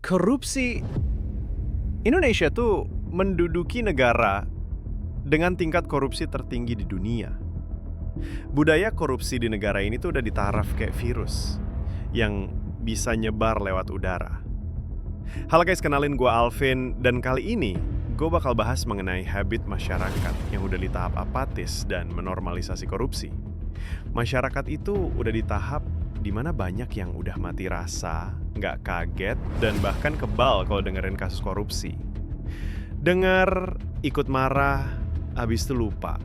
Korupsi Indonesia tuh menduduki negara dengan tingkat korupsi tertinggi di dunia. Budaya korupsi di negara ini tuh udah ditaraf kayak virus yang bisa nyebar lewat udara. Halo guys, kenalin gue Alvin, dan kali ini gue bakal bahas mengenai habit masyarakat yang udah di tahap apatis dan menormalisasi korupsi. Masyarakat itu udah di tahap dimana banyak yang udah mati rasa, nggak kaget, dan bahkan kebal kalau dengerin kasus korupsi. Dengar, ikut marah, habis itu lupa.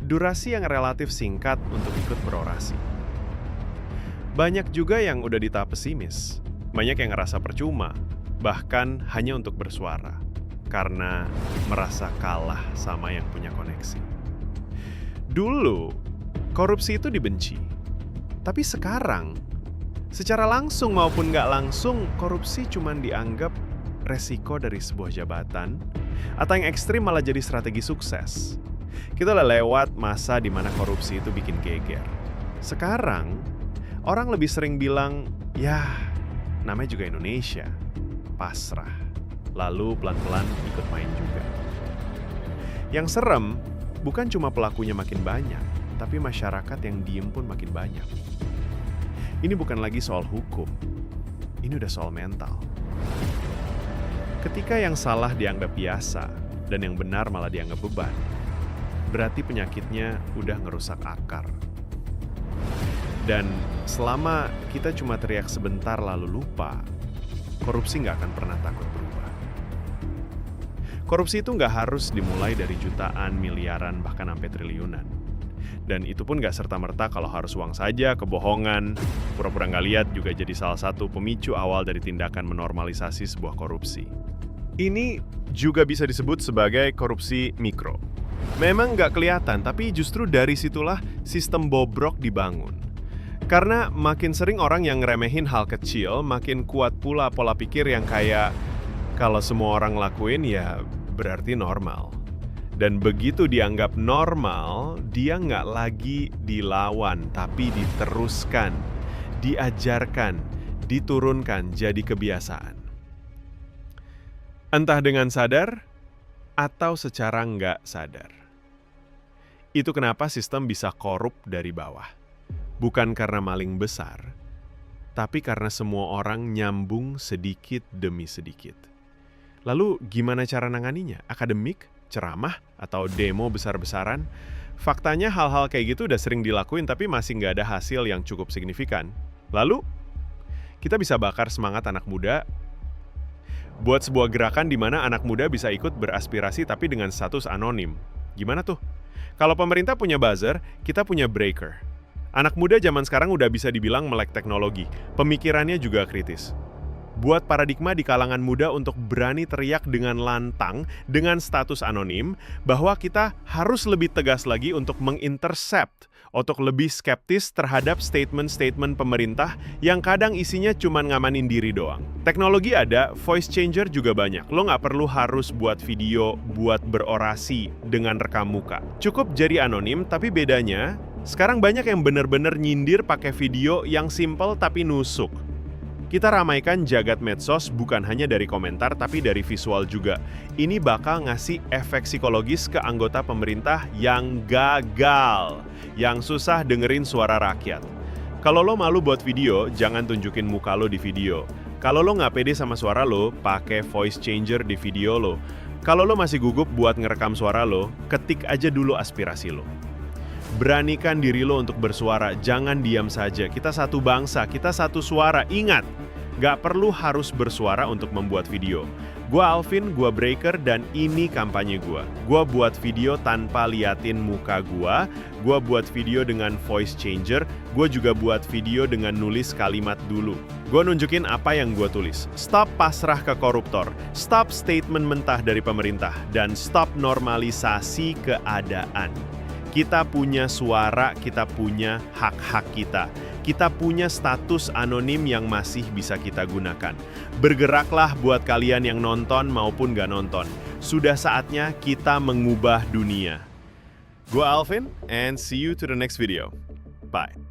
Durasi yang relatif singkat untuk ikut berorasi. Banyak juga yang udah di tahap pesimis. Banyak yang ngerasa percuma, bahkan hanya untuk bersuara, karena merasa kalah sama yang punya koneksi. Dulu, korupsi itu dibenci. Tapi sekarang, secara langsung maupun nggak langsung, korupsi cuma dianggap resiko dari sebuah jabatan, atau yang ekstrim malah jadi strategi sukses. Kita udah lewat masa di mana korupsi itu bikin geger. Sekarang, orang lebih sering bilang, ya namanya juga Indonesia, pasrah. Lalu pelan-pelan ikut main juga. Yang serem, bukan cuma pelakunya makin banyak, tapi masyarakat yang diem pun makin banyak. Ini bukan lagi soal hukum, ini udah soal mental. Ketika yang salah dianggap biasa dan yang benar malah dianggap beban, berarti penyakitnya udah ngerusak akar. Dan selama kita cuma teriak sebentar lalu lupa, korupsi nggak akan pernah takut berubah. Korupsi itu nggak harus dimulai dari jutaan, miliaran, bahkan sampai triliunan. Dan itu pun nggak serta-merta kalau harus uang saja, kebohongan, pura-pura nggak lihat juga jadi salah satu pemicu awal dari tindakan menormalisasi sebuah korupsi. Ini juga bisa disebut sebagai korupsi mikro. Memang nggak kelihatan, tapi justru dari situlah sistem bobrok dibangun. Karena makin sering orang yang ngeremehin hal kecil, makin kuat pula pola pikir yang kayak kalau semua orang lakuin ya berarti normal. Dan begitu dianggap normal, dia nggak lagi dilawan, tapi diteruskan, diajarkan, diturunkan jadi kebiasaan. Entah dengan sadar, atau secara nggak sadar. Itu kenapa sistem bisa korup dari bawah. Bukan karena maling besar, tapi karena semua orang nyambung sedikit demi sedikit. Lalu gimana cara nanganinya? Akademik? Ceramah? Atau demo besar-besaran? Faktanya hal-hal kayak gitu udah sering dilakuin tapi masih nggak ada hasil yang cukup signifikan. Lalu, kita bisa bakar semangat anak muda buat sebuah gerakan di mana anak muda bisa ikut beraspirasi tapi dengan status anonim. Gimana tuh? Kalau pemerintah punya buzzer, kita punya breaker. Anak muda zaman sekarang udah bisa dibilang melek teknologi. Pemikirannya juga kritis. Buat paradigma di kalangan muda untuk berani teriak dengan lantang, dengan status anonim, bahwa kita harus lebih tegas lagi untuk mengintercept, untuk lebih skeptis terhadap statement-statement pemerintah yang kadang isinya cuma ngamanin diri doang. Teknologi ada, voice changer juga banyak. Lo nggak perlu harus buat video, buat berorasi dengan rekam muka. Cukup jadi anonim, tapi bedanya, sekarang banyak yang bener-bener nyindir pakai video yang simple tapi nusuk. Kita ramaikan jagat medsos bukan hanya dari komentar tapi dari visual juga. Ini bakal ngasih efek psikologis ke anggota pemerintah yang gagal, yang susah dengerin suara rakyat. Kalau lo malu buat video, jangan tunjukin muka lo di video. Kalau lo nggak pede sama suara lo, pakai voice changer di video lo. Kalau lo masih gugup buat ngerekam suara lo, ketik aja dulu aspirasi lo. Beranikan diri lo untuk bersuara, jangan diam saja. Kita satu bangsa, kita satu suara. Ingat, gak perlu harus bersuara untuk membuat video. Gua Alvin, gua Breaker, dan ini kampanye gua. Gua buat video tanpa liatin muka gua buat video dengan voice changer, gua juga buat video dengan nulis kalimat dulu. Gua nunjukin apa yang gua tulis. Stop pasrah ke koruptor, stop statement mentah dari pemerintah, dan stop normalisasi keadaan. Kita punya suara, kita punya hak-hak kita. Kita punya status anonim yang masih bisa kita gunakan. Bergeraklah buat kalian yang nonton maupun gak nonton. Sudah saatnya kita mengubah dunia. Gua Alvin, and see you to the next video. Bye.